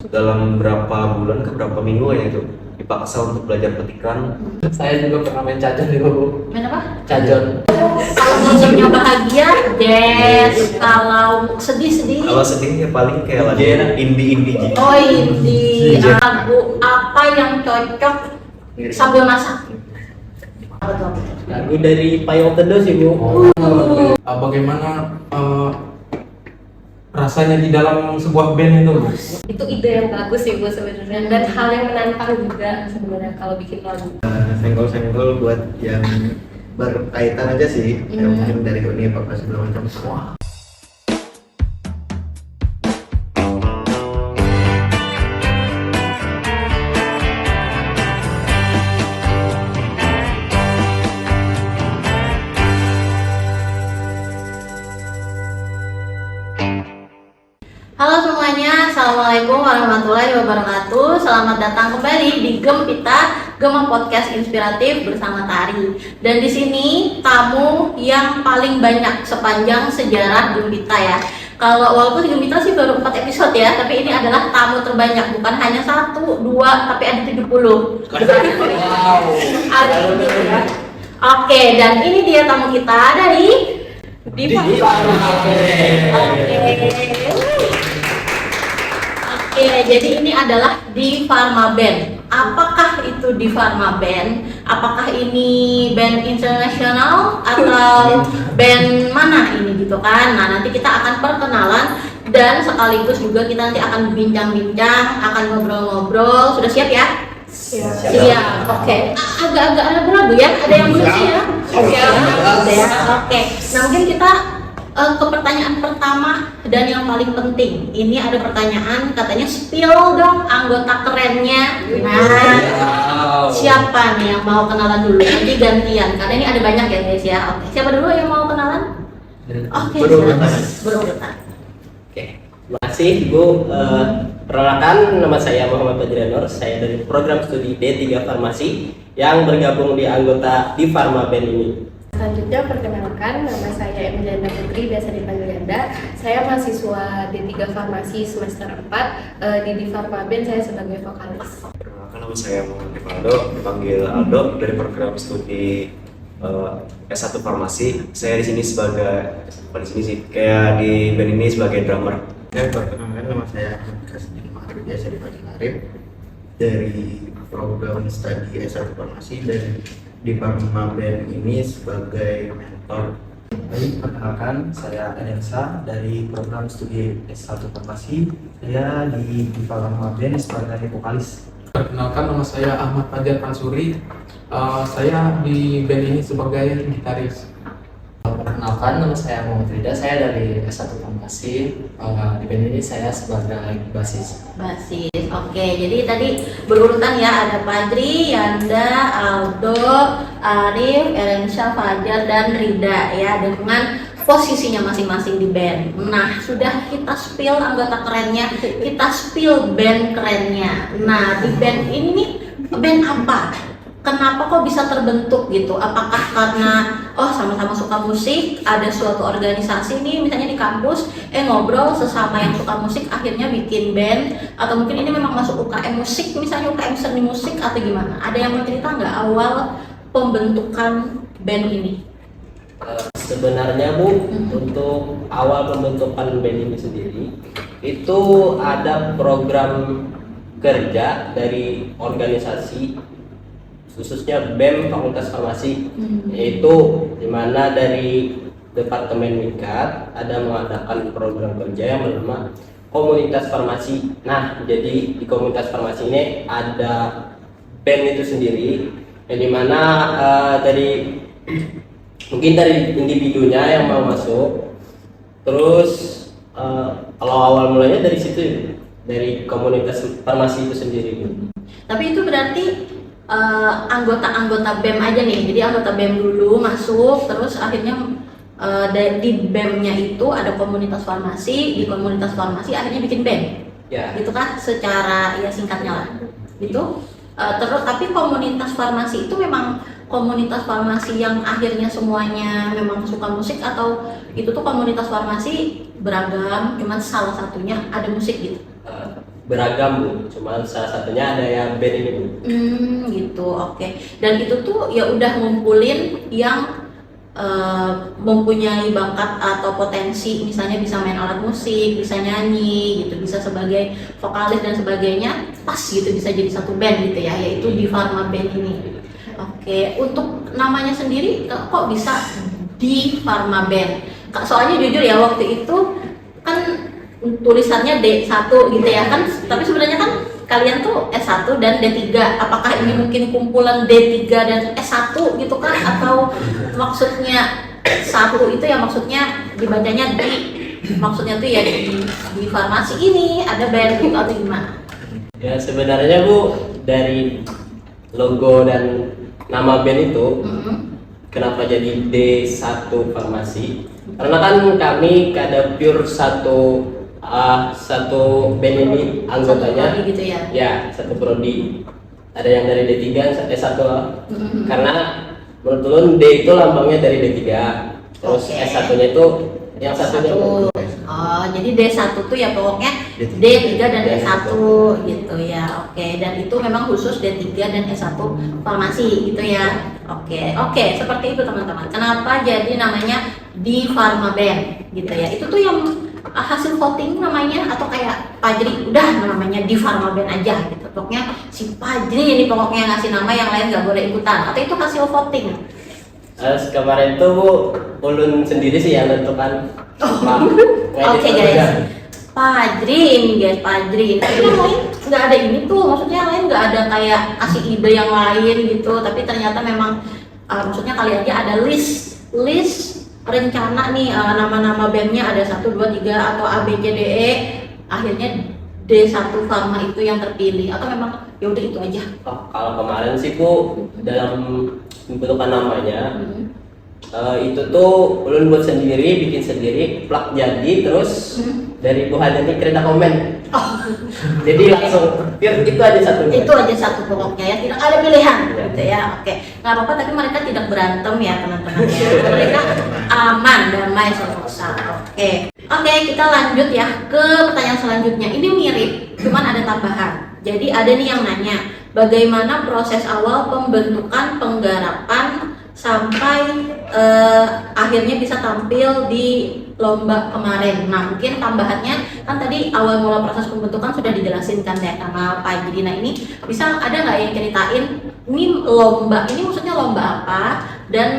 dalam berapa bulan ke berapa minggu ya itu dipaksa untuk belajar petikan. Saya juga pernah main cajon juga, Bu. Main apa? Cajon. Kalau musiknya bahagia, jazz. Kalau sedih-sedih, Kalau sedih ya paling kayak lagu indie gitu. oh indie. Lagu apa yang cocok sambil masak? Apa tuh? Lagu dari Payung Teduh sih, Bu. Bagaimana rasanya di dalam sebuah band itu, Bu? Itu ide yang bagus sih Bu sebenarnya, dan hal yang menantang juga sebenarnya kalau bikin lagu. Senggol-senggol buat yang berkaitan aja sih, yang mungkin dari dunia apa segala macam. Wah. Halo semuanya, Assalamualaikum warahmatullahi wabarakatuh. Selamat datang kembali di Gempita, Gema Podcast Inspiratif bersama Tari. Dan di sini tamu yang paling banyak sepanjang sejarah Gempita ya. Kalau walaupun Gempita sih baru 4 episode ya, tapi ini adalah tamu terbanyak, bukan hanya 1, 2, tapi ada 70. Wow. Ada ini ya. Oke, dan ini dia tamu kita dari Diva. Oke, jadi ini adalah di Pharma Band. Apakah itu di Pharma Band? Apakah ini band internasional atau band mana ini gitu kan? Nah, nanti kita akan perkenalan dan sekaligus juga kita nanti akan bincang-bincang, akan ngobrol-ngobrol. Sudah siap ya? Siap. Oke. Agak-agak ragu-ragu ya? Ada yang belum siap? Oke. Nah, mungkin kita ke pertanyaan pertama dan yang paling penting. Ini ada pertanyaan katanya spill dong anggota kerennya. Nah, siapa nih yang mau kenalan dulu? Nanti gantian karena ini ada banyak ya guys ya. Oke, siapa dulu yang mau kenalan? Oke, berurutan. Oke. Terima kasih, Bu. Perkenalkan, nama saya Muhammad Fajrianur. Saya dari program studi D3 Farmasi yang bergabung di anggota di Pharma Band ini. Selanjutnya perkenalkan, nama saya Emiliana Putri, biasa dipanggil Yanda. Saya mahasiswa D3 Farmasi semester 4 di Pharma Band, saya sebagai vokalis. Perkenalkan, nama saya Muhammad Rivaldo, dipanggil Aldo dari program studi S1 Farmasi. Saya di sini sebagai bukan di sini sih, kayak di band ini sebagai drummer. Dan perkenalkan, nama saya Kasdi Mahri, biasa dipanggil Arif, dari program studi S1 Farmasi dan di Pharma Band ini sebagai mentor. Baik, perkenalkan, saya Edensa dari program studi S1 Farmasi. Saya di Pharma Band sebagai vokalis. Perkenalkan, nama saya Ahmad Fajar Pansuri. Saya di band ini sebagai gitaris. Perkenalkan, nama saya Muhammad Rida, saya dari S1 Farmasi. Di band ini saya sebagai basis. Oke, jadi tadi berurutan ya, ada Padri, Yanda, Aldo, Arif, Erensha, Fajar, dan Rida ya, dengan posisinya masing-masing di band. Nah, sudah kita spill anggota kerennya, kita spill band kerennya. Nah, di band ini nih, band apa? Kenapa kok bisa terbentuk gitu? Apakah karena sama-sama suka musik, ada suatu organisasi nih misalnya di kampus, ngobrol sesama yang suka musik akhirnya bikin band, atau mungkin ini memang masuk UKM musik, misalnya UKM seni musik atau gimana? Ada yang mau cerita nggak awal pembentukan band ini? Sebenarnya, Bu, untuk awal pembentukan band ini sendiri itu ada program kerja dari organisasi khususnya BEM Fakultas Farmasi, yaitu dimana dari Departemen Mikat ada mengadakan program kerja yang bernama Komunitas Farmasi. Nah, jadi di Komunitas Farmasi ini ada BEM itu sendiri, yang dimana dari mungkin dari individunya yang mau masuk, terus kalau awal mulanya dari situ, dari Komunitas Farmasi itu sendiri. Tapi itu berarti anggota-anggota BEM aja nih, jadi anggota BEM dulu masuk, terus akhirnya di BEM-nya itu ada komunitas farmasi, di komunitas farmasi akhirnya bikin band, Ya. gitu kan? Secara ya singkatnya lah, gitu. Terus tapi komunitas farmasi itu memang komunitas farmasi yang akhirnya semuanya memang suka musik, atau itu tuh komunitas farmasi beragam, cuman salah satunya ada musik gitu? beragam Bu, cuma salah satunya ada yang band ini Bu. Gitu, oke. Dan itu tuh ya udah ngumpulin yang mempunyai bakat atau potensi, misalnya bisa main alat musik, bisa nyanyi gitu, bisa sebagai vokalis dan sebagainya, pas gitu bisa jadi satu band gitu ya, yaitu di Pharma Band ini. Oke, untuk namanya sendiri kok bisa di Pharma Band? Soalnya jujur ya waktu itu kan tulisannya D1 gitu ya kan, tapi sebenarnya kan kalian tuh S1 dan D3. Apakah ini mungkin kumpulan D3 dan S1 gitu kan, atau maksudnya satu itu ya maksudnya dibacanya di, maksudnya tuh ya di farmasi ini ada band gitu atau gimana? Ya sebenarnya Bu, dari logo dan nama band itu kenapa jadi D1 Farmasi? Karena kan kami ada pure satu band ini anggotanya Satu prodi gitu ya? Ya, satu prodi. Ada yang dari D3, S1. Karena menurut Ulun D itu lambangnya dari D3. Terus Oke. S1-nya itu yang satunya. Satu. Oh, jadi D1 tuh ya pokoknya D3 dan S1 gitu ya. Oke, dan itu memang khusus D3 dan S1 farmasi gitu ya. Oke, seperti itu teman-teman. Kenapa jadi namanya di Pharma Band gitu ya? Itu tuh yang hasil voting namanya, atau kayak Pajri udah namanya di Pharma Band aja gitu. Pokoknya si Pajri ini pokoknya yang ngasih nama, yang lain nggak boleh ikutan, atau itu hasil voting? Kemarin tuh Bu, Ulun sendiri sih yang menentukan. Oke guys, Pajri ini guys, Pajri. Tapi yang lain nggak ada ini tuh, maksudnya yang lain nggak ada kayak kasih ide yang lain gitu. Tapi ternyata memang maksudnya kali aja ada list rencana nih, nama-nama bandnya ada 1, 2, 3 atau A, B, C, D, E. Akhirnya D1 Pharma itu yang terpilih, atau memang ya udah itu aja? Kalau kemarin sih Bu, dalam pembentukan namanya itu tuh Ulun buat sendiri, bikin sendiri, plak jadi, terus dari Bu Hadani kereta komen. Jadi langsung pure itu aja satu. Itu aja satu pokoknya ya, tidak ada pilihan gitu ya. Oke, nggak apa-apa, tapi mereka tidak berantem ya teman-teman ya. Mereka aman, damai, sentosa. Oke, kita lanjut ya ke pertanyaan selanjutnya. Ini mirip, cuman ada tambahan. Jadi ada nih yang nanya, bagaimana proses awal pembentukan penggarapan sampai akhirnya bisa tampil di lomba kemarin. Nah, mungkin tambahannya kan tadi awal mula proses pembentukan sudah dijelasin kan ya sama Pak Jadi. Nah, ini bisa ada nggak yang ceritain ini lomba ini maksudnya lomba apa dan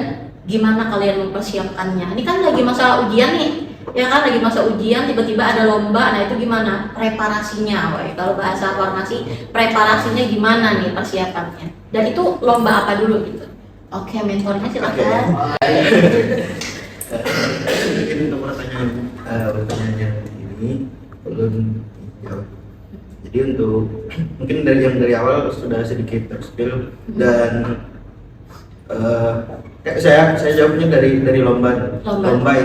gimana kalian mempersiapkannya? Ini kan lagi masa ujian nih, ya kan, lagi masa ujian tiba-tiba ada lomba. Nah, itu gimana preparasinya? Woy, kalau bahasa farmasi preparasinya gimana nih persiapannya? Dan itu lomba apa dulu gitu? Oke, mentornya silakan. Mungkin untuk pertanyaan yang ini belum jawab. Jadi untuk mungkin dari awal sudah sedikit terspill dan saya jawabnya dari lomba. Lomba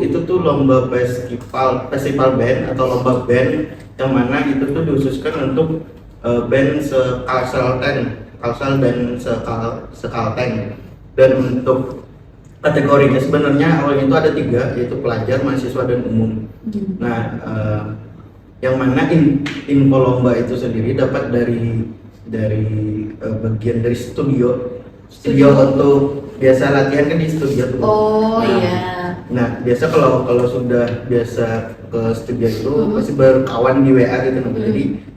itu tuh lomba festival band atau lomba band yang mana itu tuh dikhususkan untuk band Kalsel dan Sekalteng. Dan untuk kategorinya sebenarnya awalnya itu ada 3, yaitu pelajar, mahasiswa, dan umum. Nah, yang mana info lomba itu sendiri dapat dari bagian dari studio untuk biasa latihan kan di studio tuh. Oh, nah, iya. Nah, biasa kalau sudah biasa ke studio itu pasti berkawan di WA gitu.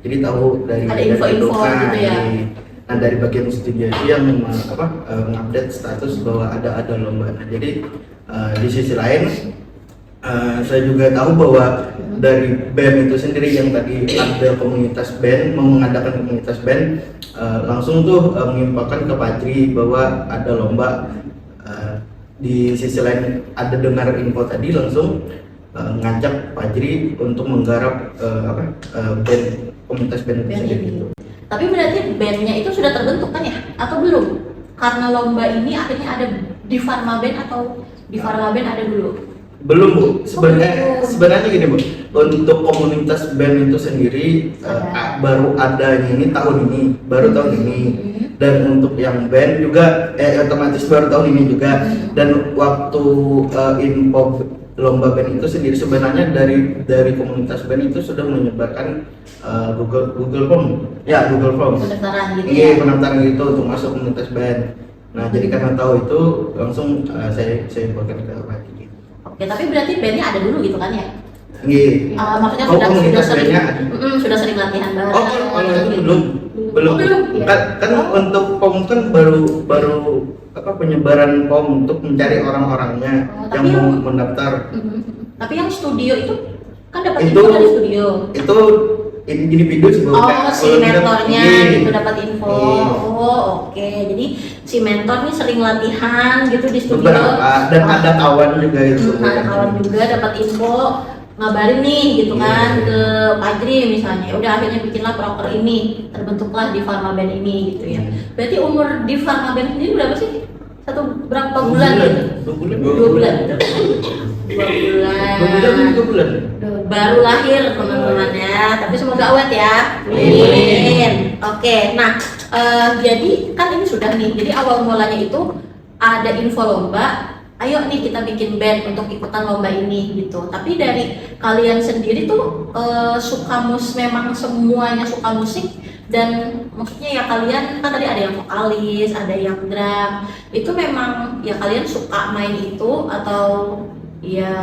Jadi tahu dari ada info-info gitu ya. Nah, dari bagian studio itu yang mengupdate status bahwa ada lomba. Nah, jadi di sisi lain saya juga tahu bahwa dari band itu sendiri yang tadi ada komunitas band, mau mengadakan komunitas band, langsung tuh menginfokan ke Pajri bahwa ada lomba. Di sisi lain ada dengar info tadi, langsung ngajak Pajri untuk menggarap band, komunitas band itu sendiri gitu. Tapi berarti bandnya itu sudah terbentuk kan ya? Atau belum? Karena lomba ini akhirnya ada di Pharma Band, atau di Pharma Band ada dulu? Belum Bu, sebenarnya gini Bu, untuk komunitas band itu sendiri baru adanya ini tahun ini, dan untuk yang band juga otomatis baru tahun ini juga. Dan waktu info lomba band itu sendiri sebenarnya dari komunitas band itu sudah menyebarkan Google Form, ya Google Form. Pendaftaran gitu Iya, ya. pendaftaran itu untuk masuk komunitas band. Nah, jadi karena tahu itu langsung saya infokan ke Pak Kiki. Oke, tapi berarti bandnya ada dulu gitu kan ya? Iya. Maksudnya Oh, komunitas sering, bandnya ada. sudah sering latihan bareng. Oh, kalau itu gitu. belum. Oh, belum. Kan untuk POM kan baru penyebaran POM untuk mencari orang-orangnya Oh, yang tapi mau yang- mendaftar. Tapi yang studio itu kan dapat Itu- info dari studio. Itu individu Oh, si mentornya gitu Iya. dapat info. Iya. Oh, oke. Jadi si mentor nih sering latihan gitu di studio. Beberapa dan ada kawan juga itu. Ada kawan juga dapat info, ngabarin nih gitu kan ke Fajri misalnya. Udah akhirnya bikinlah proker ini, terbentuklah di Pharma Band ini gitu ya. Berarti umur di Pharma Band sendiri berapa sih? Berapa bulan gitu? 2 bulan. 2 bulan. 2 bulan. 2 bulan. Baru lahir teman-teman ya, tapi semoga awet ya. Amin. Oke, nah jadi kan ini sudah nih. Jadi awal mulanya itu ada info lomba. Ayo nih kita bikin band untuk ikutan lomba ini gitu. Tapi dari kalian sendiri tuh memang semuanya suka musik dan maksudnya ya kalian kan tadi ada yang vokalis, ada yang drum. Itu memang ya kalian suka main itu atau ya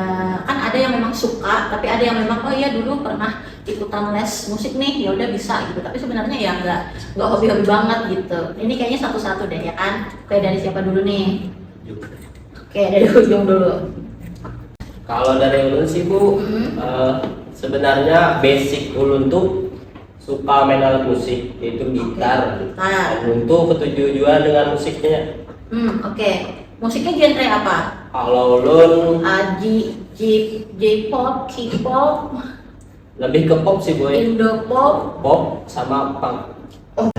kan ada yang memang suka tapi ada yang memang oh iya dulu pernah ikutan les musik nih ya udah bisa gitu tapi sebenarnya ya nggak hobi-hobi banget gitu. Ini kayaknya satu-satu deh ya kan. Kayak dari siapa dulu nih? Oke, dari ujung dulu. Kalau dari ulun sih Bu, sebenarnya basic ulun tuh suka main alat musik, yaitu gitar. Gitar. Ulun tuh ketujuan dengan musiknya. Oke. Musiknya genre apa? Kalau ulun J-pop, K-pop, lebih ke pop sih boy, Indo-pop, pop sama punk. Punk.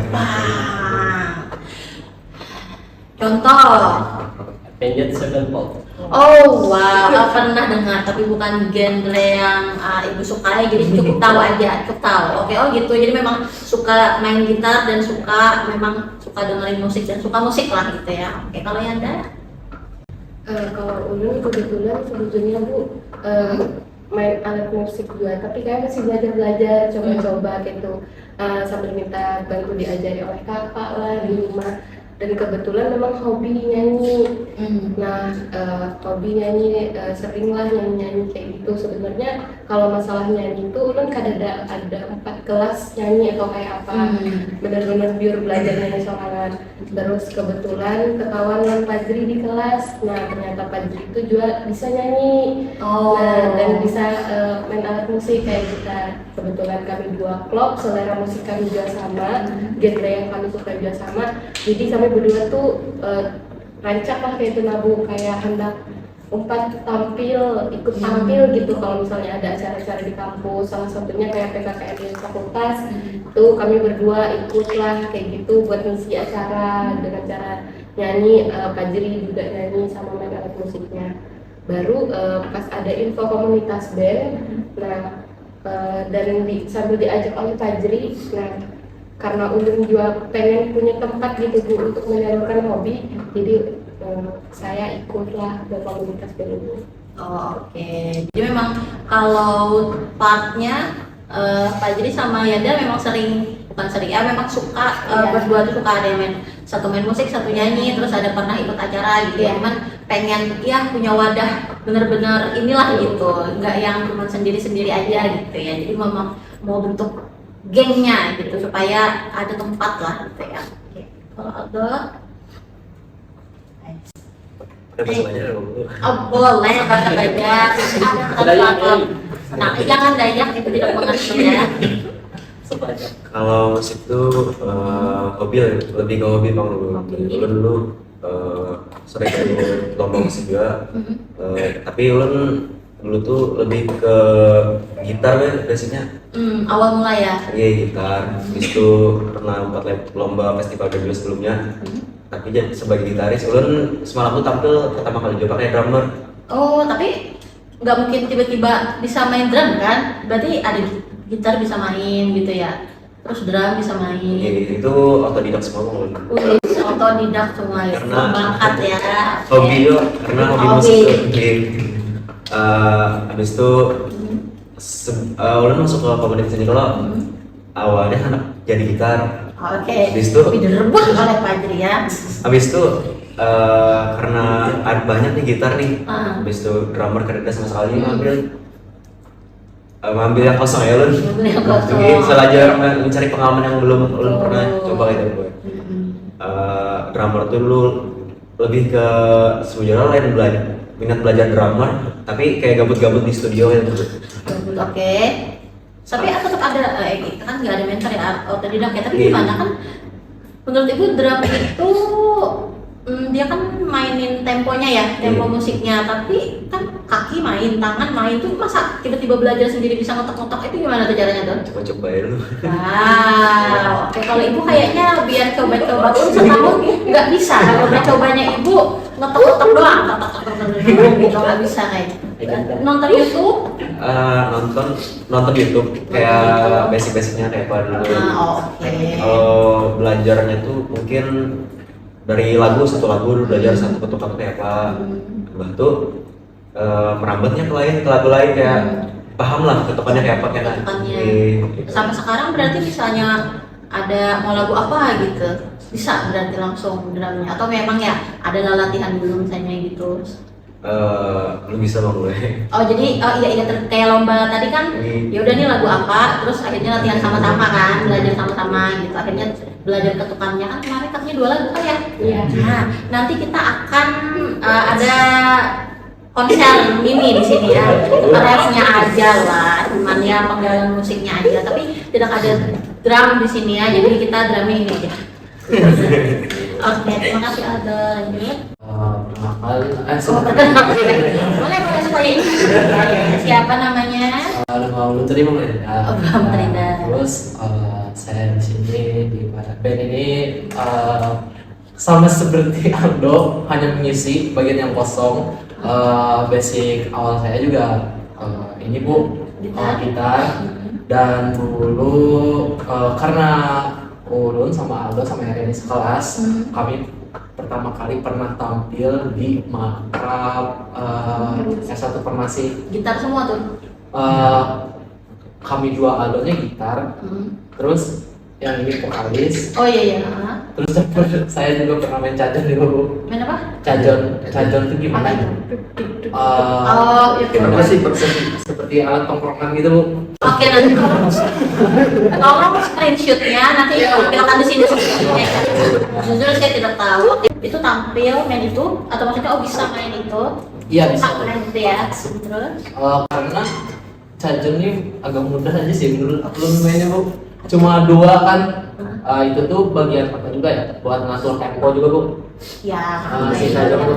Contoh. Avenged Sevenfold. Oh wow, pernah dengar tapi bukan genre yang ibu sukai, jadi cukup tahu aja, cukup tahu. Oke, oh gitu. Jadi memang suka main gitar dan memang suka dengerin musik dan suka musik lah gitu ya. Oke, kalau Yanda? Kalau ulun kebetulan sebetulnya Bu main alat musik juga, tapi kayak masih belajar coba-coba gitu sambil minta bantu diajari oleh kakak lah di rumah. Dan kebetulan memang hobi nyanyi. Nah, hobi nyanyi seringlah nyanyi kayak gitu. Sebenarnya kalau masalah nyanyi itu ulun ada 4 kelas nyanyi atau kayak apa. Benar-benar biar belajar nyanyi sorangan. Terus kebetulan ketahuan dengan Fajri di kelas. Nah, ternyata Fajri itu juga bisa nyanyi. Nah, dan bisa main alat musik kayak kita. Kebetulan kami 2 klub, selera musik kami juga sama, genre yang kami suka juga sama. Jadi kami berdua tuh rancak lah kayak itu Nabu, kayak hendak ikut tampil gitu kalau misalnya ada acara-acara di kampus, salah satunya kayak PKKN di fakultas. Tuh kami berdua ikutlah kayak gitu buat ngisi acara dengan cara nyanyi, Fajri juga nyanyi sama main alat musiknya. Baru pas ada info komunitas band, nah dan sambil diajak oleh Fajri, nah karena ulun juga pengen punya tempat gitu Bu untuk menyalurkan hobi, jadi saya ikutlah ke komunitas band ini. Oh, oke. Jadi memang kalau partnya Fajri sama Yanda memang memang suka berdua tuh suka ada yang satu main musik, satu nyanyi, terus ada pernah ikut acara gitu ya. Cuman pengen ya punya wadah bener-bener inilah gitu, nggak yang cuma sendiri-sendiri aja gitu ya. Jadi memang mau bentuk gengnya gitu supaya ada tempat lah gitu ya. Oke. Kalau ada Bahasa Banjar oh boleh bahasa Banjar. Ada kata nah jangan Dayak itu tidak mengerti ya. Kalau musik tuh hobi lebih ke hobi bang dulu sering ikut lomba musik juga tapi ulun dulu tuh lebih ke gitar kan biasanya Awal mulai ya. iya gitar habis itu pernah lomba festival debut sebelumnya tapi jadi sebagai gitaris ulun semalam tuh tampil pertama kali juga pakai drummer. Oh tapi nggak mungkin tiba-tiba bisa main drum kan? Berarti ada gitar bisa main gitu ya. Terus drum bisa main. Itu otodidak semua ulun. Otodidak semua ya. Karena Bakat ya. Hobi yo karena hobi musik tuh. Habis itu ulun masuk ke komunitas ini kalau awalnya anak jadi gitar. Oke. Habis itu direbut oleh Fajri ya. habis itu karena ada banyak nih gitar nih. Habis itu drummer kerja sama sekali ngambil yang kosong ya ulun. Ngambil yang kosong. Jadi belajar mencari pengalaman yang belum ulun pernah coba gitu gue. Drummer tuh dulu lebih ke sebenarnya lain minat belajar drummer, tapi kayak gabut-gabut di studio gitu. Oke. Tapi tetap ada kan nggak ada mentor ya otodidak ya. Tapi gimana kan menurut ibu drum itu dia kan mainin temponya ya, tempo musiknya, tapi kan kaki main, tangan main tuh masa tiba-tiba belajar sendiri bisa ngotak-ngotak itu gimana tuh caranya tuh? Coba-coba ya dulu. Wow, oke kalau ibu kayaknya biar coba-coba dulu setahun nggak bisa, coba-cobanya ibu ngotak-ngotak doang, gitu nggak bisa kayaknya. Nonton YouTube? Nonton YouTube kayak basic-basicnya kayak apa dulu. Oke. Kalau belajarnya tuh mungkin dari satu lagu dulu belajar satu ketukan kayak apa. Habis itu merambatnya ke lagu lain kayak paham lah ketukannya kayak apa kayak Sampai sekarang berarti misalnya ada mau lagu apa gitu bisa berarti langsung drumnya atau memang ya ada latihan dulu misalnya gitu. Lu bisa bang gue. Oh jadi iya kayak lomba tadi kan ya udah nih lagu apa terus akhirnya latihan sama-sama kan belajar sama-sama gitu akhirnya belajar ketukannya kan kemarin katanya 2 lagu kan ya. Iya. Nah nanti kita akan ada konser mini di sini ya refnya aja lah cuman ya penggalan musiknya aja tapi tidak ada drum di sini ya jadi kita drumnya ini aja. Oke terima kasih ada lanjut. Boleh supaya ini siapa namanya? Nama ulun tadi Bang Rida. Bang Rida. Terus saya di sini di band ini sama seperti Aldo hanya mengisi bagian yang kosong. Basic awal saya juga ini Bu gitar dan dulu karena ulun sama Aldo sama Erin sekelas kami pertama kali pernah tampil di Makrab S1 Farmasi. Gitar semua tuh? Kami 2 Aldonya gitar, terus yang ini vokalis. Oh iya. Terus saya juga pernah main cajon dulu. Main apa? Cajon itu gimana ya? Oh iya. Kenapa sih Seperti alat tongkrongan gitu Bu. Oke nanti tolong screenshotnya nanti tampilkan di sini. Jujur saya tidak tahu. Itu tampil main itu atau maksudnya bisa main itu? Iya bisa. Main itu ya. Terus? Karena cajon ini agak mudah aja sih menurut aku mainnya Bu. Cuma 2 kan. Itu tuh bagian apa juga ya? Buat ngatur tempo juga Bu. Ya. Si cajon Bu.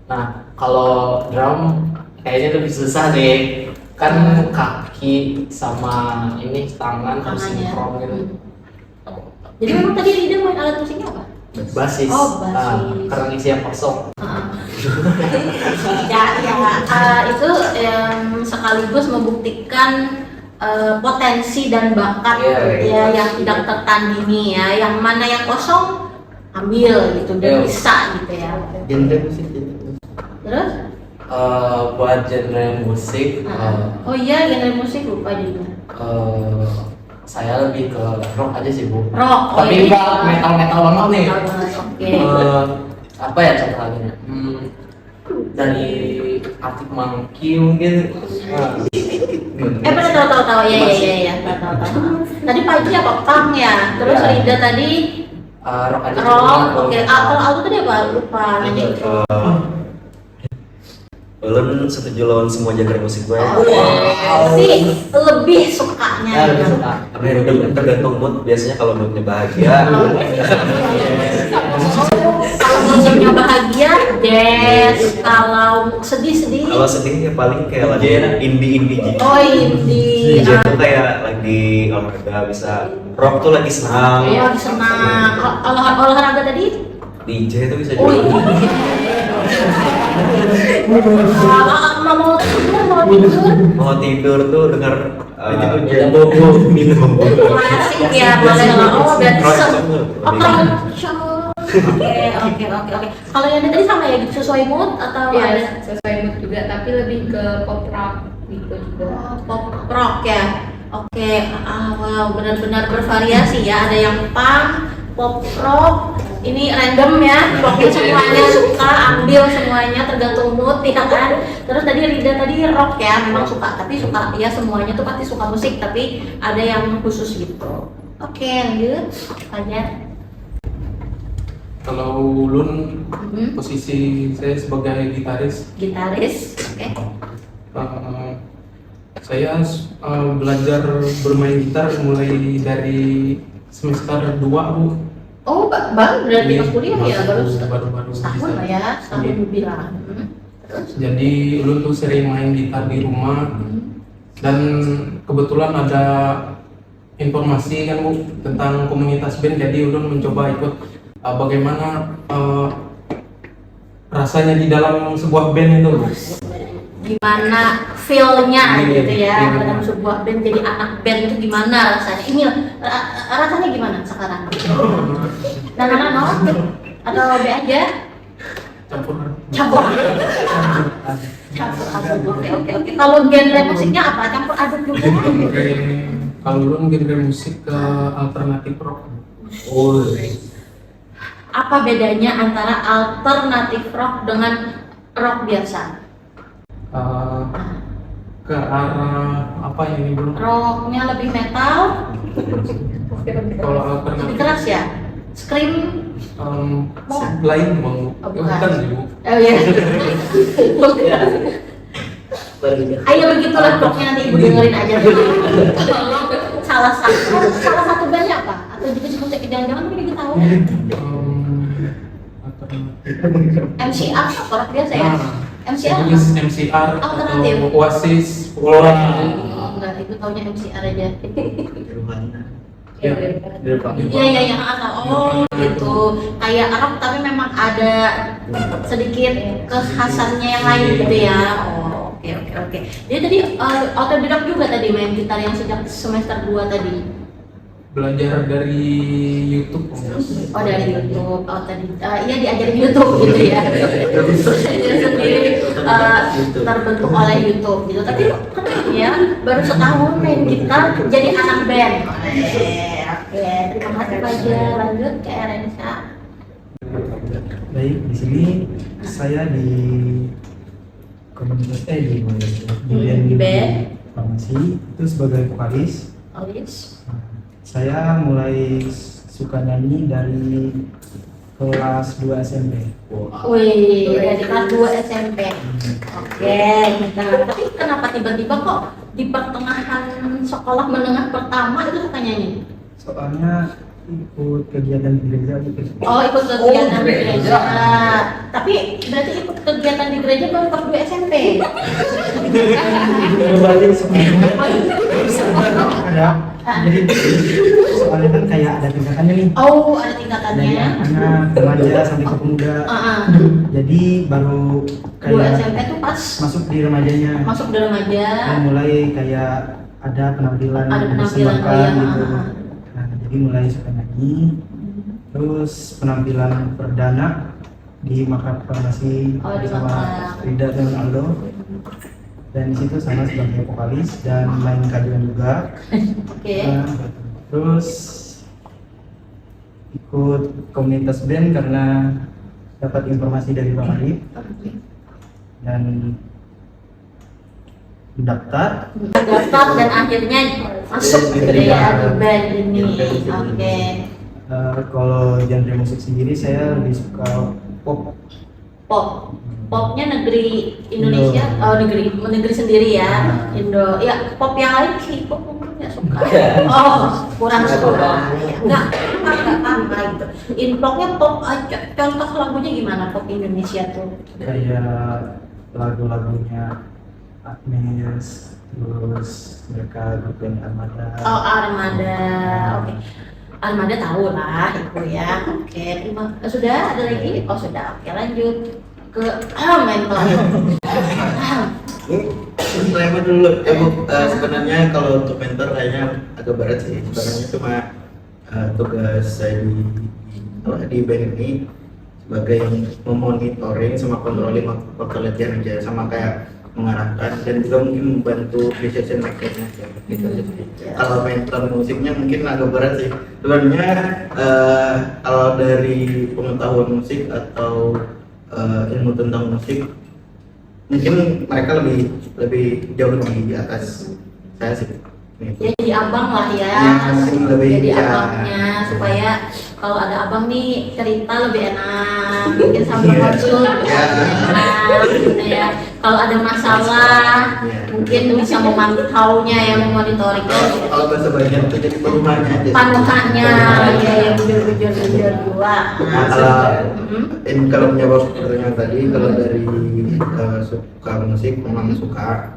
Nah kalau drum kayaknya lebih susah deh. Kan kaki sama ini tangan harus sinkron gitu. Jadi memang tadi Rida main alat musiknya apa? Basis. Oh, basis. Karena isi yang kosong. Itu sekaligus membuktikan potensi dan bakat yang tidak tertandingi ya. Yang mana yang kosong ambil gitu dan bisa gitu ya. Genre musik. Terus? Buat genre musik. Oh iya genre musik lupa juga. Saya lebih ke rock aja sih Bu. Rock. Tapi enggak metal banget nih. Oke. Apa ya contoh lagunya? Dari Arctic Monkey mungkin. Tahu ya tahu. Tadi pagi apa pang ya? Terus Rida tadi rock aja. Rock. Oke. Kalau aku tadi apa? Lupa nanya. Ulun setuju lawan semua genre musik gue. Sih lebih sukanya. Lebih suka. Karena udah tergantung mood. Biasanya kalau moodnya bahagia. Kalau moodnya bahagia, jazz. Kalau sedih. Kalau sedih ya paling kayak lagi indie gitu. Oh indie. Itu kayak lagi olahraga bisa. Rock tuh lagi senang. Iya lagi senang. Olahraga tadi? DJ itu bisa Oh juga. Mau tidur tuh dengar minum. Klasik ya boleh. Oh berarti Oke. Kalau yang tadi sama ya, sesuai mood atau Iya, ada sesuai mood juga, tapi lebih ke pop rock gitu juga. pop rock ya? Oke, wow, benar-benar bervariasi ya. Ada yang punk, pop rock, ini random ya. Pokoknya semuanya suka, ambil semuanya tergantung mood, ya kan? Terus tadi Rida tadi rock ya, memang suka, tapi suka ya semuanya tuh pasti suka musik, tapi ada yang khusus gitu. Oke, lanjut. Tanya. Kalau Ulun Mhm. posisi saya sebagai gitaris. Gitaris, oke. Saya belajar bermain gitar mulai dari semester 2 Bu. Oh, baru berarti pas kuliah ya, baru setahun lah ya, setahun Iya. lebih lah. Terus? Jadi Ulun tuh sering main gitar di rumah dan kebetulan ada informasi kan Bu tentang komunitas band, jadi Ulun mencoba ikut bagaimana rasanya di dalam sebuah band itu Bu. Gimana feel-nya Iya, gitu ya iya. dalam sebuah band, jadi anak band itu gimana rasanya? Ini rasanya gimana sekarang? Dan anak mau atau B aja? Campur. Campur aduk. Oke. Kalau genre musiknya apa? Campur aduk juga. Kalau Ulun genre musik ke alternatif rock. Apa bedanya antara alternatif rock dengan rock biasa? Ke arah apa ya ini belum? Rocknya lebih metal, Kalau lebih alternatif keras ya? Scream? lain bang, Oh, bukan. bukan sih Bu. Oh iya. Ayo begitulah rocknya, nanti ibu dengerin aja. salah satu bandnya apa? Atau juga musik jangan-jangan mungkin kita tahu. MCR atau rock biasa ya? MCR apa? Jenis MCR Alternatif. atau Oasis, Oh, enggak, ibu taunya MCR aja. Ya, Iya, oh gitu. Kayak rock tapi memang ada sedikit kekhasannya yang lain gitu ya. Oh, oke. Jadi tadi autodidak juga tadi main gitar yang sejak semester 2 tadi. belajar dari YouTube. Oh, dari YouTube. Oh, tadi iya diajarin YouTube gitu ya. Dia sendiri terbentuk oleh YouTube gitu. Tapi keren ya, baru setahun main gitar jadi anak band. Oke, terima kasih Fajar. Lanjut ke Erensa. Baik, di sini saya di komunitas di band. farmasi itu sebagai vokalis. Olis. Saya mulai suka nyanyi dari kelas 2 SMP. Wih, dari kelas 2 SMP. Oke, tapi kenapa tiba-tiba kok di pertengahan sekolah menengah pertama itu suka nyanyi? Soalnya ikut kegiatan di gereja gitu. Oh, ikut kegiatan di gereja. Tapi berarti ikut kegiatan di gereja baru kelas 2 SMP. Berbalik sebenarnya ada. Jadi soalnya kan kayak ada tingkatannya nih. Oh, ada Dari tingkatannya. anak remaja sampai ke pemuda. Jadi baru 2 kayak SMP tuh pas masuk di remajanya. masuk di remaja. Dan mulai kayak ada penampilan Ada penampilan, dipersembahkan oh iya. gitu. Nah, jadi mulai suka nyanyi. Terus penampilan perdana di Makrab Farmasi Oh, di bersama Makrab. Rida dan Aldo. Dan di situ sama sebagai vokalis dan main kajuan juga. Oke. Nah, terus ikut komunitas band karena dapat informasi dari Bang Arif dan mendaftar. Daftar dan akhirnya masuk gitu ya di band ini. Oke. Kalau genre musik sendiri saya lebih suka pop. Popnya negeri Indonesia, negeri sendiri ya, Indo. Ya pop yang lain sih pop mungkin nggak suka. Oh, kurang suka. Nggak apa gitu. Popnya pop aja. Contoh lagunya gimana pop Indonesia tuh? Kayak lagu-lagunya Agnes, terus mereka grup band Armada. Oh, Armada. Oke. Armada tahu lah itu ya. Oke, sudah ada lagi? Oh sudah. Oke, lanjut ke main pelan. Disclaimer dulu ya Bu, sebenarnya kalau untuk mentor kayaknya agak berat sih. Sebenarnya cuma tugas saya di di band ini sebagai yang memonitoring sama controlling vokal aja, sama kayak mengarahkan dan juga mungkin membantu decision makernya ya, gitu aja sih. Kalau mentor musiknya mungkin agak berat sih sebenarnya. Kalau dari pengetahuan musik atau ilmu tentang musik mungkin mereka lebih jauh di atas saya sih. Ya jadi abang lah ya, lebih jadi ya. abangnya supaya kalau ada abang nih cerita lebih enak, mungkin sambil konsul enak gitu ya. Kalau ada masalah mungkin bisa memantaunya ya, memonitoringnya. Kalau bahasa bagian itu jadi perumahannya aja. Panukannya ya bujur dua. Nah, kalau menjawab pertanyaan tadi, kalau dari suka musik memang suka.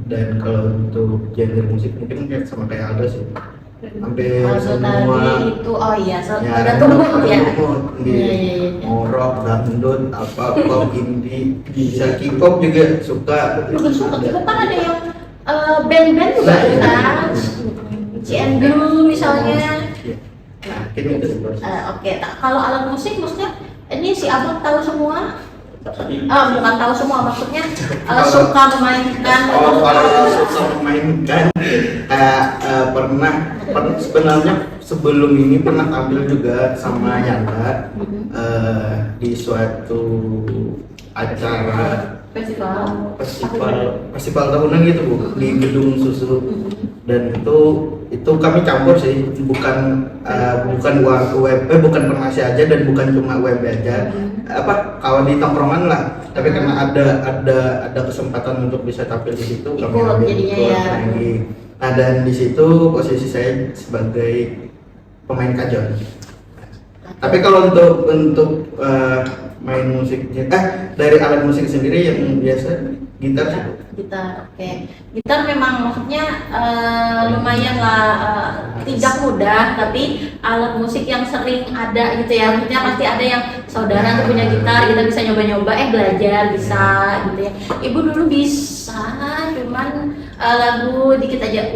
Dan kalau untuk genre musik mungkin sama kayak Aldo sih, hampir Kalau semua tadi itu oh iya, ya, tergantung mood ya. Iya. Mau rock, dangdut, apa pop, indie, bisa K-pop juga suka. Juga suka, juga kan ada yang band-band juga kan, CN Blue misalnya. Nah, ini itu sebenarnya. Oke, kalau alat musik maksudnya ini si abang tahu semua? Bukan tahu semua, maksudnya suka memainkan. Kalau suka memainkan, pernah sebenarnya sebelum ini pernah tampil juga sama Yanda di suatu acara festival tahunan gitu Bu, di Gedung Susu. Dan itu kami campur sih, bukan bukan formasi aja dan bukan cuma web aja, kawan di tongkrongan lah, tapi karena ada kesempatan untuk bisa tampil di situ kami Ikut ambil jadinya ikut ya. lagi. Nah, dan di situ posisi saya sebagai pemain kajon. Tapi kalau untuk main musiknya, dari alat musik sendiri yang biasa gitar sih. Gitar, oke. Gitar memang maksudnya lumayan lah, tidak mudah, tapi alat musik yang sering ada gitu ya. Maksudnya pasti ada yang saudara tuh punya gitar, kita bisa nyoba-nyoba, belajar bisa gitu ya. Ibu dulu bisa, cuman lagu dikit aja.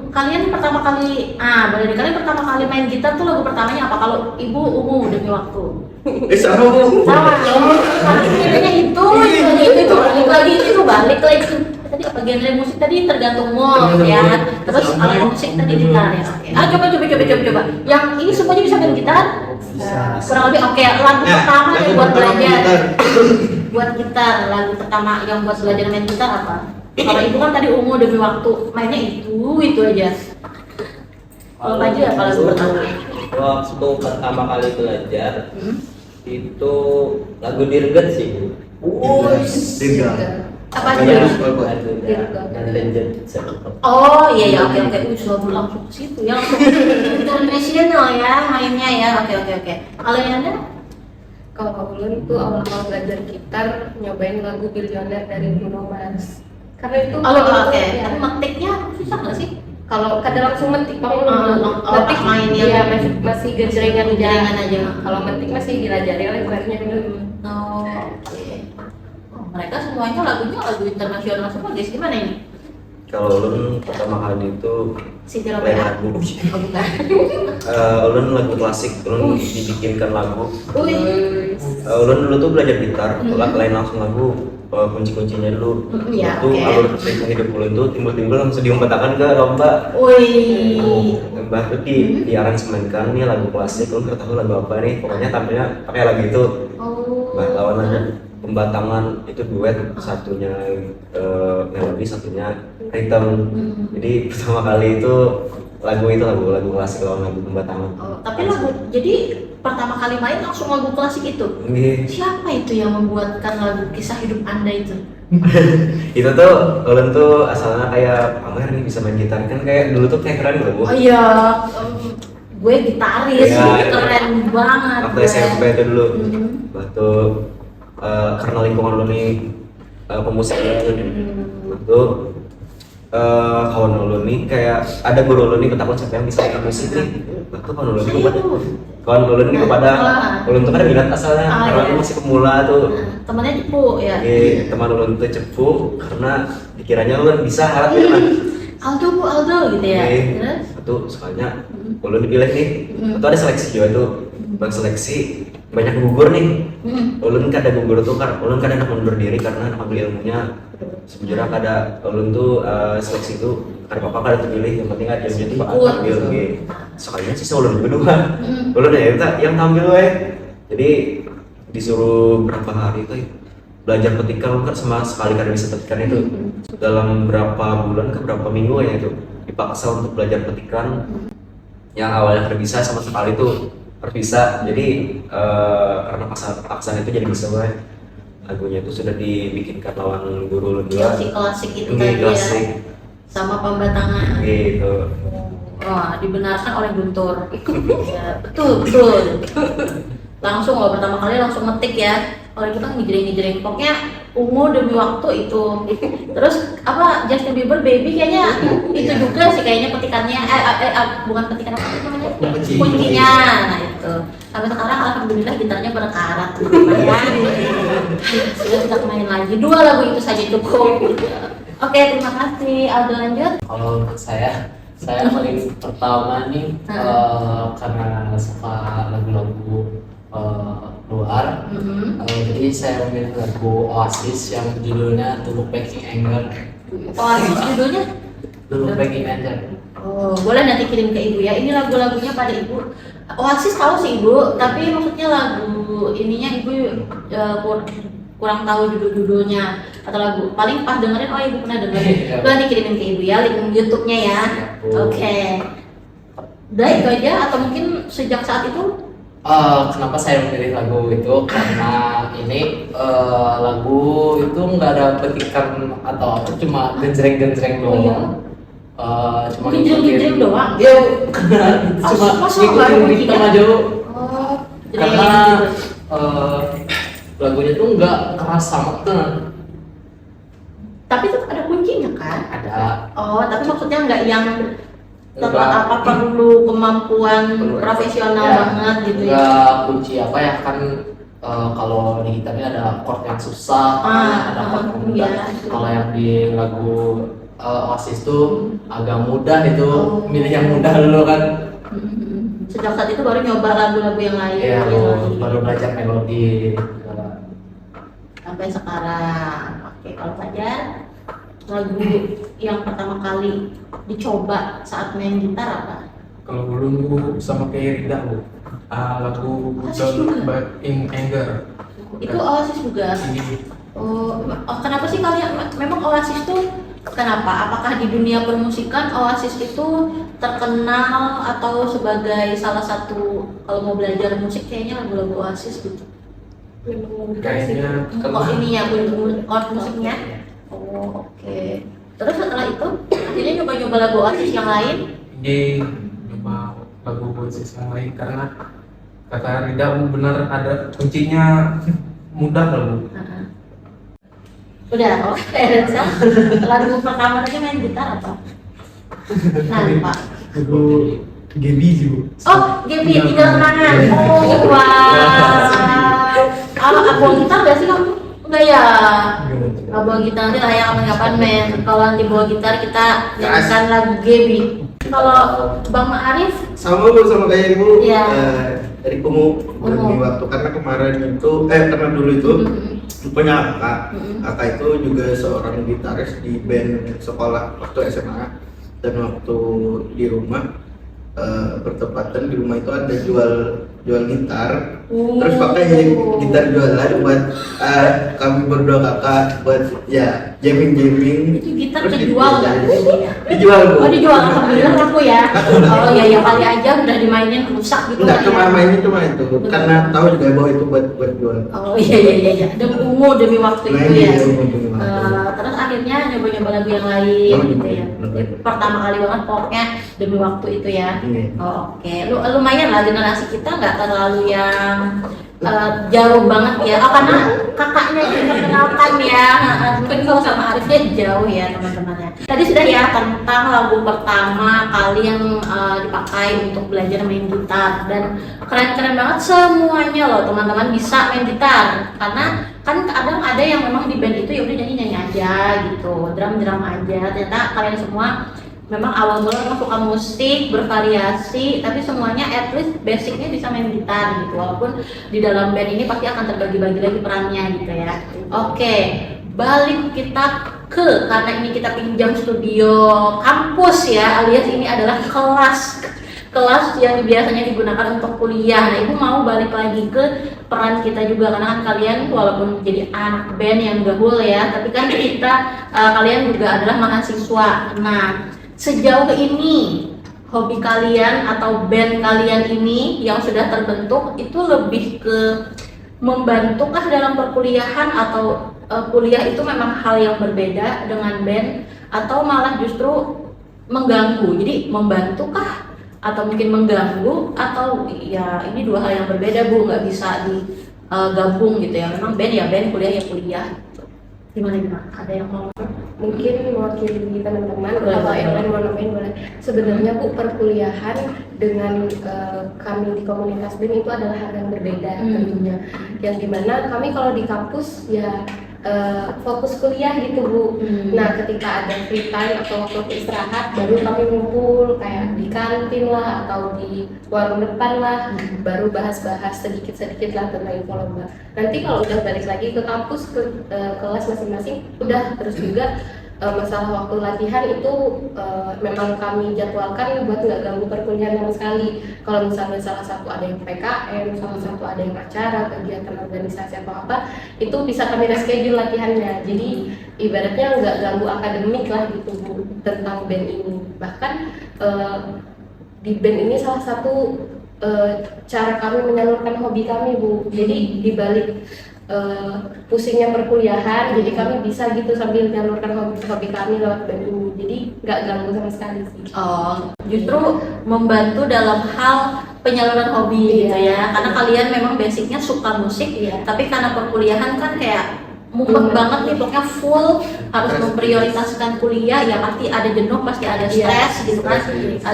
Kalian pertama kali, kalian pertama kali main gitar tuh lagu pertamanya apa? Kalau ibu ungu demi waktu. Sama Bu. Sama. Genrenya itu balik lagi. Tadi apa genre musik tadi tergantung mood ya. Terus alat musik tadi gitar ya. Oke. Coba. Yang ini semuanya bisa main gitar? Kurang lebih oke. Lagu pertama yang buat belajar. Buat gitar, lagu pertama yang buat belajar main gitar apa? Kalau ibu kan tadi ungu demi waktu, mainnya itu aja. Kalau aja apa lagu pertama? Waktu pertama kali belajar itu lagu Dirgat sih Bu. Dirgat. Apa Iya. aja? Legend. Oh iya oke. Sudah langsung ke situ ya, langsung internasional ya mainnya ya. Oke. Kalau yang ada? Kalau ulun tuh awal-awal belajar gitar nyobain lagu Billionaire dari Bruno Mars. Karena itu Oke. ya, Tapi metiknya susah nggak sih? kalau kada langsung metik bangun metik mainnya ya masih genjrengan aja. Kalau metik masih dilajari oleh guarnya dulu. Oke. Mereka semuanya lagunya lagu internasional semua, guys. Gimana ini? Kalau ulun pertama kali itu Siti main Robea. lagu, Oh bukan. ulun lagu klasik, ulun dibikinkan lagu. Wih. Ulun dulu tuh belajar gitar, lain langsung lagu kunci-kuncinya dulu. Ya, Itu oke. alur trik hidup ulun tuh timbul-timbul langsung diumpetakan ke lomba. Wih. Mbak tuh di aransemenkan nih lagu klasik, ulun nggak tahu lagu apa nih, pokoknya tampilnya pakai lagu itu. Oh. Nah, lawanannya pembatangan itu duet, satunya melodi, satunya rhythm. Jadi pertama kali itu lagu klasik lawan lagu pembatangan. Oh, tapi lagu jadi pertama kali main langsung lagu klasik itu. Nggih. Siapa itu yang membuatkan lagu kisah hidup Anda itu? Itu tuh ulun tuh asalnya kayak pamer nih bisa main gitar, kan kayak dulu tuh kayak keren loh Bu. Oh iya, gue gitaris, Iya. keren banget. Waktu gue. SMP itu dulu, Mhm. waktu karena lingkungan ulun nih pemusik gitu. Waktu kawan ulun nih kayak ada guru ulun nih ketakut siapa yang bisa main musik nih. Waktu kawan ulun nih kawan ulun nih kepada ulun tuh kan minat asalnya karena ulun masih pemula tuh. Temennya Cepu ya. Teman ulun tuh cepu karena dikiranya ulun bisa harap ya kan. Aldo Bu, Aldo gitu ya. Oke. Terus? Satu soalnya ulun dipilih nih. Atau ada seleksi juga tuh. bang seleksi banyak gugur nih. Ulun kada gugur tuh kan, ulun kada nak mundur diri karena nak ambil ilmunya. Sebenarnya kada ulun tuh seleksi tuh kada apa-apa kada terpilih, yang penting ada ilmunya tuh Ikut. ambil gitu. Sekalian sih ulun berdua. Ulun ya itu yang tampil weh. Jadi disuruh berapa hari tuh belajar petikan kan sama sekali kada bisa petikan itu. Dalam berapa bulan ke berapa minggu ya itu dipaksa untuk belajar petikan. Yang awalnya kada bisa sama sekali tuh harus bisa. Jadi karena paksaan itu jadi bisa weh. Lagunya itu sudah dibikinkan lawan guru lu Ya, dua. si klasik itu Ini tadi klasik ya, sama pembatangan. gitu. Wah, dibenarkan oleh Guntur. Ya, betul, betul. Langsung loh, pertama kali langsung ngetik ya. Kalau kita ngijreng-ngijreng, pokoknya ungu demi waktu itu. Terus apa Justin Bieber Baby kayaknya itu juga sih kayaknya petikannya, bukan petikan apa sih namanya? Kuncinya. Nah itu. Sampai sekarang alhamdulillah gitarnya berkarat. Sudah tidak main lagi. 2 lagu itu saja cukup. Oke, terima kasih. Aldo lanjut. Kalau untuk saya paling pertama nih karena suka lagu-lagu luar. Jadi saya memilih lagu Oasis yang judulnya To Look Back in Anger. Oasis judulnya? To Look Back in Anger. Oh, boleh nanti kirim ke ibu ya. Ini lagu-lagunya pada ibu. Oasis tahu sih ibu, tapi maksudnya lagu ininya ibu kurang tahu judul-judulnya atau lagu. Paling pas dengerin, oh ibu pernah dengerin. Boleh dikirimin ke ibu ya, link YouTube-nya ya. Oke. Udah itu aja atau mungkin sejak saat itu? Kenapa saya memilih lagu itu? Karena ini lagu itu nggak ada petikan atau apa, cuma genjreng-genjreng doang. iya. Cuma Genjreng-genjreng doang? Iya, karena cuma masa ngikutin nggak ada ritme bunyinya? aja. Oh, Karena lagunya tuh nggak keras sama kan. tapi tetap ada kuncinya kan? Ada. Oh, tapi maksudnya nggak yang Enggak. apa perlu kemampuan Perlu. profesional Ya, banget gitu ya? Nggak kunci apa ya kan, kalau di gitar ini ada chord yang susah, ada chord yang mudah. iya. Kalau yang di lagu Oasis tuh agak mudah itu, Oh. milih yang mudah dulu kan. Sejak saat itu baru nyoba lagu-lagu yang lain. Iya, yang lain. baru belajar melodi. Sampai sekarang. Oke, kalau saja lagu yang pertama kali dicoba saat main gitar apa? Kalau dulu sama kayak Rida bu, lagu Oasis juga? Don't Back in Anger. Itu Oasis juga. Ini Oh, kenapa sih kalian memang Oasis tuh kenapa? Apakah di dunia permusikan Oasis itu terkenal atau sebagai salah satu kalau mau belajar musik kayaknya lagu-lagu Oasis gitu? Memang kayaknya Oh ininya chord musiknya. Oh oke. Terus setelah itu akhirnya nyoba-nyoba lagu Oasis yang lain. di coba lagu Oasis yang lain karena kata Rida benar ada kuncinya, mudah lagu. Udah, oke. Rensa. Lagu pertama tadi main gitar apa? Nah, Pak. Lagu Gaby sih bu. Oh, Gaby tinggal kenangan. Oh, wow. Kalau abang gitar gak sih kamu? Enggak ya. Abang gitar nanti lah ya kapan-kapan men. Kalau nanti bawa gitar kita nyanyikan lagu Gaby. Kalau Bang Arif, Sama bu, sama kayak ibu. Iya. Dari demi waktu karena kemarin itu karena dulu itu punya kakak itu juga seorang gitaris di band sekolah waktu SMA, dan waktu di rumah bertepatan di rumah itu ada jual gitar, terus pakai gitar jualan buat kami berdua kakak buat ya jamming itu gitar Terus dijual nggak? dijual bu. Oh dijual, alhamdulillah laku ya. Oh iya ya kali aja udah dimainin rusak gitu. Enggak, kali cuma ya. mainnya cuma itu karena tahu juga bahwa itu buat jual. Oh iya. Demi ungu demi waktu itu Main ya. di rumah. Terus akhirnya nyoba-nyoba lagu yang lain Oh, gitu ya. nyoba. Pertama kali banget pokoknya demi waktu itu ya. Iya. Oh, oke. Lumayan lah generasi kita nggak terlalu yang jauh banget ya. Oh karena kakaknya yang diperkenalkan ya. Mungkin kalau sama Arif dia jauh ya teman-temannya. Tadi sudah ya tentang lagu pertama kali yang dipakai untuk belajar main gitar, dan keren-keren banget semuanya loh teman-teman bisa main gitar, karena kan kadang ada yang memang di band itu ya udah nyanyi aja gitu, drum aja. Ternyata kalian semua memang awal mula memang suka musik, bervariasi, tapi semuanya at least basicnya bisa main gitar gitu. Walaupun di dalam band ini pasti akan terbagi-bagi lagi perannya gitu ya. Oke, balik kita karena ini kita pinjam studio kampus ya, alias ini adalah kelas yang biasanya digunakan untuk kuliah. Nah, Ibu mau balik lagi ke peran kita juga, karena kan kalian walaupun jadi anak band yang gaul ya, tapi kan kita kalian juga adalah mahasiswa. Nah, sejauh ini hobi kalian atau band kalian ini yang sudah terbentuk itu lebih ke membantukah dalam perkuliahan, atau kuliah itu memang hal yang berbeda dengan band, atau malah justru mengganggu? Jadi membantukah atau mungkin mengganggu, atau ya ini dua hal yang berbeda Bu, nggak bisa digabung gitu ya. Memang band ya band, kuliah ya kuliah. Gimana? Ada yang mau? Mungkin mewakili teman-teman, Boleh, kalau boleh. yang lain mau nambahin boleh. Sebenarnya Bu, perkuliahan dengan kami di komunitas BEM itu adalah hal yang berbeda tentunya. Yang dimana kami kalau di kampus ya fokus kuliah gitu Bu. Nah, ketika ada free time atau waktu istirahat, baru kami ngumpul kayak di kantin lah atau di warung depan lah, baru bahas-bahas sedikit-sedikit lah tentang info lomba. Nanti kalau udah balik lagi ke kampus, ke kelas masing-masing, udah terus juga masalah waktu latihan itu memang kami jadwalkan buat nggak ganggu perkuliahan sama sekali. Kalau misalnya salah satu ada yang PKM, salah satu ada yang acara, kegiatan organisasi atau apa, itu bisa kami reschedule latihannya. Jadi ibaratnya nggak ganggu akademik lah gitu Bu, tentang band ini. Bahkan di band ini salah satu cara kami menyalurkan hobi kami Bu. Jadi di balik pusingnya perkuliahan, jadi kami bisa gitu sambil menyalurkan hobi kami lewat band ini. Jadi nggak ganggu sama sekali sih. Oh, justru membantu dalam hal penyaluran hobi gitu ya. Karena kalian memang basicnya suka musik, tapi karena perkuliahan kan kayak mumet banget nih, pokoknya full harus memprioritaskan kuliah, ya pasti ada jenuh, pasti ada stres gitu kan.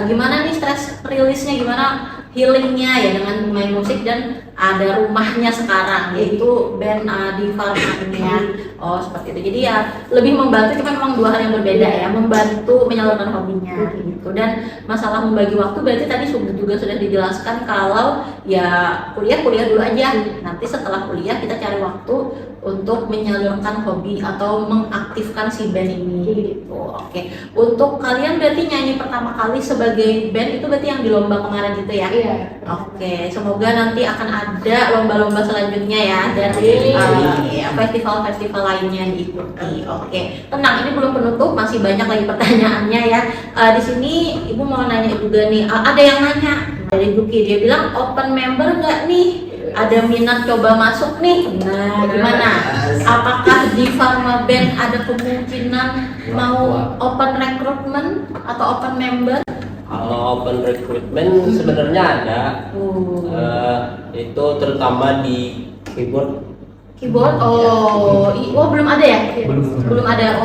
Gimana nih stres rilisnya, gimana healingnya ya dengan main musik, dan ada rumahnya sekarang yaitu band di Farmania. Oh seperti itu, jadi ya lebih membantu, cuma memang dua hal yang berbeda ya, membantu menyalurkan hobinya gitu. Dan masalah membagi waktu berarti tadi juga sudah dijelaskan kalau ya kuliah dulu aja, nanti setelah kuliah kita cari waktu untuk menyalurkan hobi atau mengaktifkan si band ini gitu. Oke, untuk kalian berarti nyanyi pertama kali sebagai band itu berarti yang di lomba kemarin gitu ya? Iya. Oke, semoga nanti akan ada lomba-lomba selanjutnya ya, dan festival-festival lainnya diikuti. Oke, tenang, ini belum penutup, masih banyak lagi pertanyaannya ya. Di sini Ibu mau nanya juga nih, ada yang nanya dari Duki, dia bilang open member nggak nih? Ada minat coba masuk nih. Nah, gimana? Apakah di Pharma Band ada kemungkinan mau open recruitment atau open member? Kalau open recruitment sebenarnya ada, itu terutama di keyboard. Oh, belum ada ya? Belum ada.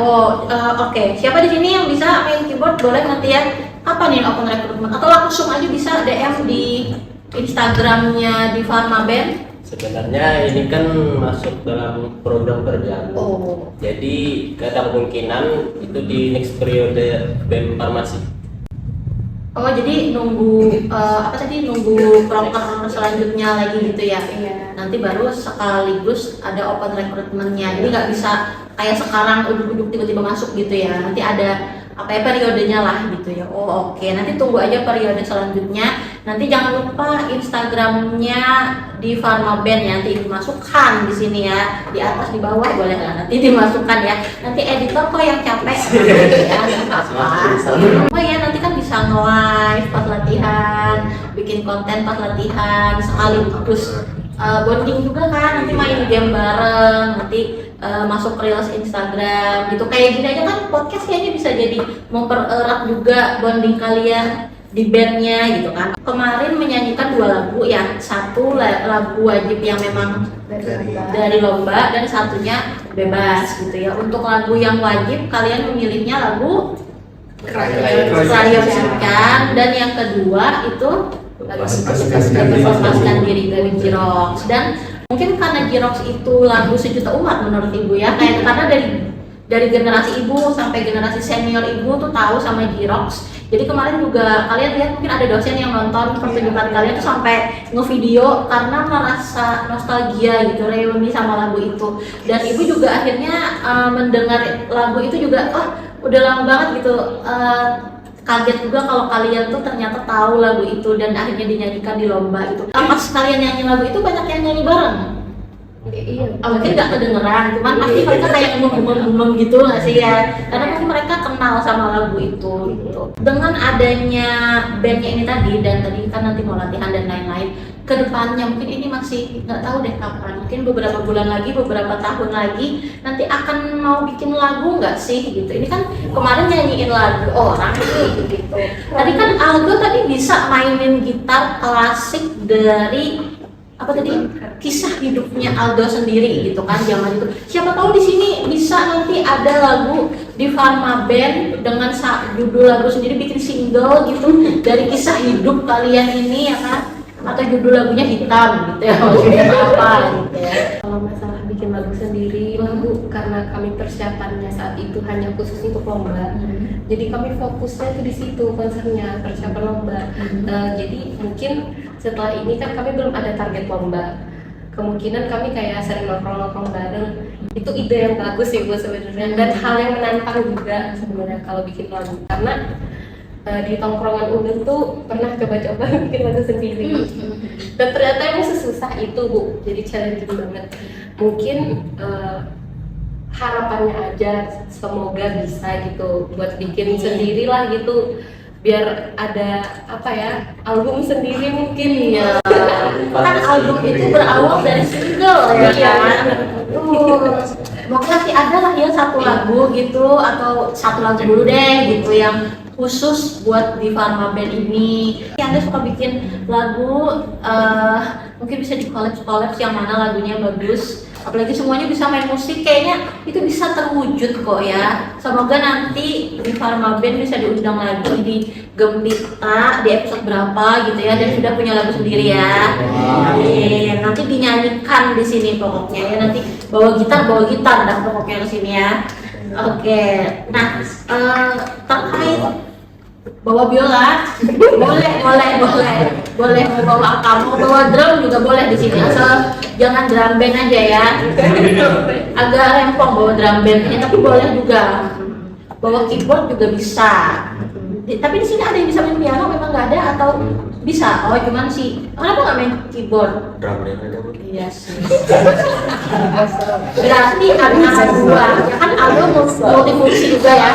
Oke. Siapa di sini yang bisa main keyboard? Boleh nanti ya. Kapan nih open recruitment? Atau langsung aja bisa DM di Instagramnya di Pharma Band? Sebenarnya ini kan masuk dalam program kerja. Jadi ada kemungkinan itu di next periode BEM Farmasi. Oh, jadi nunggu nunggu proker selanjutnya lagi gitu ya? Iya. Nanti baru sekaligus ada open recruitment-nya. Jadi nggak bisa kayak sekarang ujuk-ujuk tiba-tiba masuk gitu ya. Nanti ada periodenya lah gitu ya. Oke. Nanti tunggu aja periode selanjutnya. Nanti jangan lupa Instagramnya di Pharma Band ya, nanti dimasukkan di sini ya, di atas di bawah boleh lah, nanti dimasukkan ya. Nanti editor kok yang capek ya, nggak apa-apa. Oh ya, nanti kan bisa nge-live pas latihan, bikin konten pas latihan, sekaligus bonding juga kan, nanti main game bareng, nanti masuk reels Instagram gitu. Kayak gini aja kan podcast kayaknya bisa jadi mempererat juga bonding kalian di bandnya gitu kan. Kemarin menyanyikan 2 lagu ya, satu lagu wajib yang memang dari lomba, dan satunya bebas gitu ya. Untuk lagu yang wajib kalian memilihnya lagu Krayon Ikan, dan yang kedua itu Lepaskan Diri dari Jirox. Dan mungkin karena Jirox itu lagu sejuta umat menurut Ibu ya, karena dari generasi ibu sampai generasi senior ibu tuh tahu sama Jirox. Jadi kemarin juga kalian lihat mungkin ada dosen yang nonton pertunjukan kalian tuh sampai ngevideo karena merasa nostalgia gitu, reuni sama lagu itu. Dan ibu juga akhirnya mendengar lagu itu juga, oh udah lama banget gitu. Kaget juga kalau kalian tuh ternyata tahu lagu itu dan akhirnya dinyanyikan di lomba itu. Pas kalian nyanyi lagu itu banyak yang nyanyi bareng. Iya. Mungkin nggak kedengeran, cuman pasti mereka kayak ngomong gitu nggak sih ya? Karena pasti mereka kenal sama lagu itu gitu. Dengan adanya bandnya ini tadi dan tadi kan nanti mau latihan dan lain-lain, kedepannya mungkin ini masih nggak tahu deh kapan. Mungkin beberapa bulan lagi, beberapa tahun lagi nanti akan mau bikin lagu nggak sih gitu. Ini kan kemarin nyanyiin lagu orang nih gitu. Tadi kan Aldo tadi bisa mainin gitar klasik dari apa tadi kisah hidupnya Aldo sendiri gitu kan zaman itu. Siapa tahu di sini bisa nanti ada lagu di Pharma Band dengan judul lagu sendiri, bikin single gitu dari kisah hidup kalian ini ya kan, atau judul lagunya Hitam gitu ya, maksudnya apa gitu ya. Kalau masalah bikin lagu sendiri, lagu karena kami persiapannya saat itu hanya khusus untuk lomba, jadi kami fokusnya tuh di situ konsernya, persiapan lomba. Jadi mungkin setelah ini kan kami belum ada target lomba, kemungkinan kami kayak sering nongkrong-nongkrong bareng. Itu ide yang bagus sih Bu sebenarnya, dan hal yang menantang juga sebenarnya kalau bikin lagu, karena di tongkrongan Unun tuh pernah coba-coba bikin lagu sendiri dan ternyata emang sesusah itu Bu, jadi challenging banget. Mungkin harapannya aja semoga bisa gitu buat bikin sendiri lah gitu, biar ada apa ya, album sendiri mungkin ya. Kan album itu berawal dari single ya kan. Mungkin nanti ada lah ya satu lagu gitu, atau satu lagu dulu deh gitu yang khusus buat di Pharma Band ini. Anda suka bikin lagu, mungkin bisa di collab yang mana lagunya bagus. Apalagi semuanya bisa main musik, kayaknya itu bisa terwujud kok ya. Semoga nanti di Pharma Band bisa diundang lagi di Gembita di episode berapa gitu ya, dan sudah punya lagu sendiri ya. Amin. Nanti dinyanyikan di sini pokoknya ya, nanti bawa gitar dah pokoknya ke sini ya. Oke. Nah, terkait bawa biola, boleh mau bawa apa, mau bawa drum juga boleh di sini, asal jangan drum band aja ya. Agak rempong bawa drum bandnya, tapi boleh juga. Bawa keyboard juga bisa. Tapi di sini ada yang bisa main piano, memang nggak ada atau bisa? Oh cuman sih, kenapa nggak main keyboard? Drum band aja Bu. Iya sih. Berarti antara dua, ya kan Aldo multifungsi juga ya.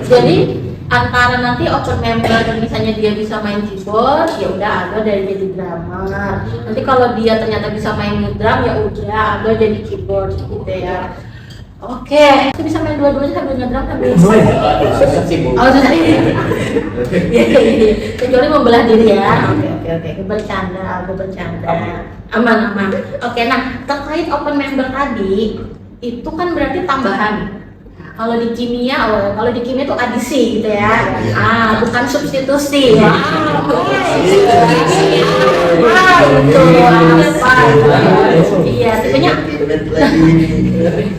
Jadi antara nanti open member dan misalnya dia bisa main keyboard, ya udah Aldo dari jadi drummer. Nanti kalau dia ternyata bisa main drum, ya udah Aldo jadi keyboard gitu ya. Oke, itu bisa main dua-duanya sambil ngedrum sambil Susah sih Bu. oh susah ya. Kecuali membelah diri ya. Oke, bercanda, aku bercanda. Aman. Oke, nah terkait open member tadi, itu kan berarti tambahan. Kalau di kimia itu adisi gitu ya. Bukan substitusi ya. Itu apa? Iya, tipenya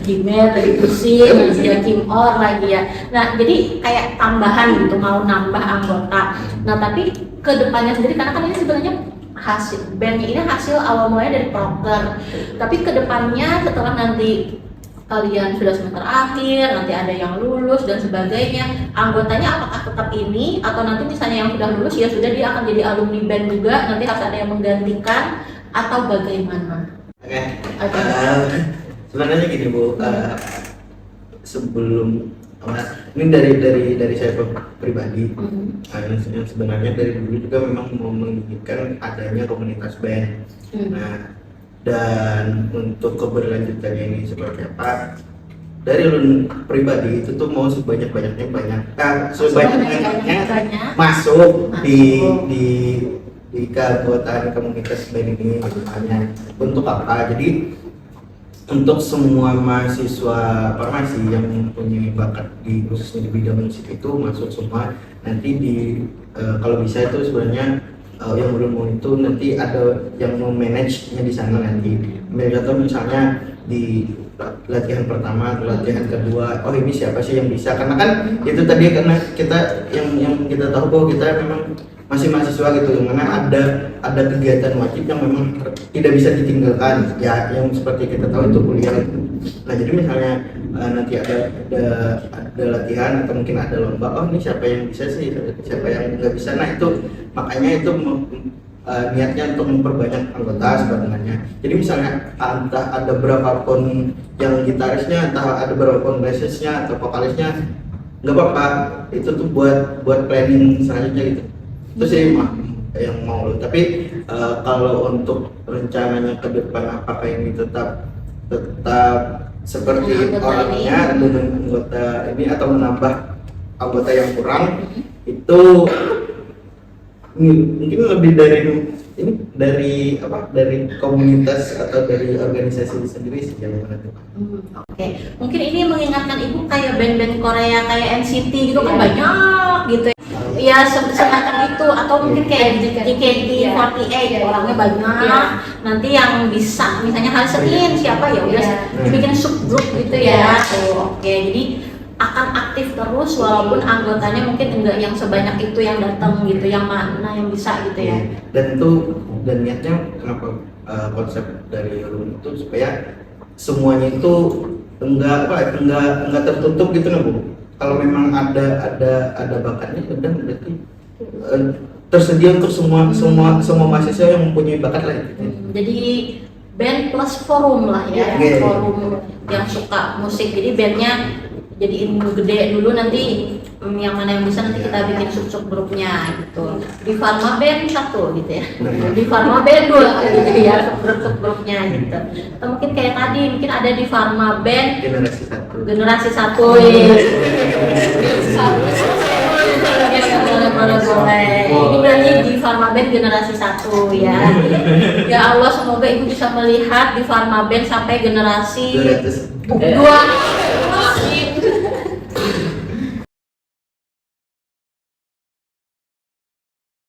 kimia tadi pusing, ya kimor lagi ya. Nah, jadi kayak tambahan gitu, mau nambah anggota. Nah, tapi kedepannya sendiri, karena kan ini sebenarnya hasil bandnya ini hasil awal mulanya dari proker. Tapi kedepannya setelah nanti kalian sudah semester akhir, nanti ada yang lulus dan sebagainya, anggotanya apakah tetap ini atau nanti misalnya yang sudah lulus ya sudah dia akan jadi alumni band juga, nanti harus ada yang menggantikan atau bagaimana? Oke. Sebenarnya gini Bu, sebelum ini dari saya pribadi, yang sebenarnya dari dulu juga memang mau menginginkan adanya komunitas band. Nah, dan untuk keberlanjutannya ini seperti apa, dari Ulun pribadi itu tuh mau sebanyak-banyaknya masuk di keanggotaan komunitas band ini misalnya. Untuk apa? Jadi untuk semua mahasiswa farmasi yang mempunyai bakat di khususnya di bidang musik itu masuk semua. Nanti kalau bisa itu sebenarnya yang belum mau itu nanti ada yang mau manage-nya di sana nanti. Atau misalnya di latihan pertama, latihan kedua, oh ini siapa sih yang bisa, karena kan itu tadi karena kita yang kita tahu bahwa kita memang masih mahasiswa gitu, karena ada kegiatan wajib yang memang tidak bisa ditinggalkan ya, yang seperti kita tahu itu kuliah. Nah jadi misalnya nanti ada latihan atau mungkin ada lomba, oh ini siapa yang bisa sih, siapa yang nggak bisa, nah itu makanya itu niatnya untuk memperbanyak anggota sebenarnya. Jadi misalnya entah ada berapapun yang gitarisnya, entah ada berapapun bassisnya atau vokalisnya, nggak apa-apa, itu tuh buat planning selanjutnya gitu. Itu sih yang mau lo. Tapi kalau untuk rencananya ke depan, apakah ini tetap seperti orangnya dengan anggota ini atau menambah anggota yang kurang, itu mungkin lebih dari komunitas atau dari organisasi sendiri sih yang menentukan. Oke. Mungkin ini mengingatkan ibu kayak band-band Korea kayak NCT gitu kan banyak gitu ya. Ya semacam itu, atau mungkin kayak JKT48 orangnya banyak. Nanti yang bisa misalnya hari Senin siapa ya udah dibikin subgroup gitu ya. Oke. Jadi akan aktif terus walaupun anggotanya mungkin enggak yang sebanyak itu yang datang gitu, yang mana yang bisa gitu ya. Dan niatnya kenapa konsep dari alumni itu supaya semuanya itu enggak tertutup gitu nah Bu. Kalau memang ada bakatnya udah berarti tersedia untuk semua mahasiswa yang mempunyai bakat lah gitu. Jadi band plus forum lah ya, forum yang suka musik. Jadi bandnya jadiin gede dulu, nanti yang mana yang bisa nanti kita bikin sub grupnya gitu. Di Pharma Band 1 gitu ya, di Pharma Band 2 gitu ya, sub grupnya gitu. Atau mungkin kayak tadi mungkin ada di Pharma Band generasi 1 boleh. Ini berarti di Pharma Band generasi 1 ya. Ya Allah, semoga ibu bisa melihat di Pharma Band sampai generasi 2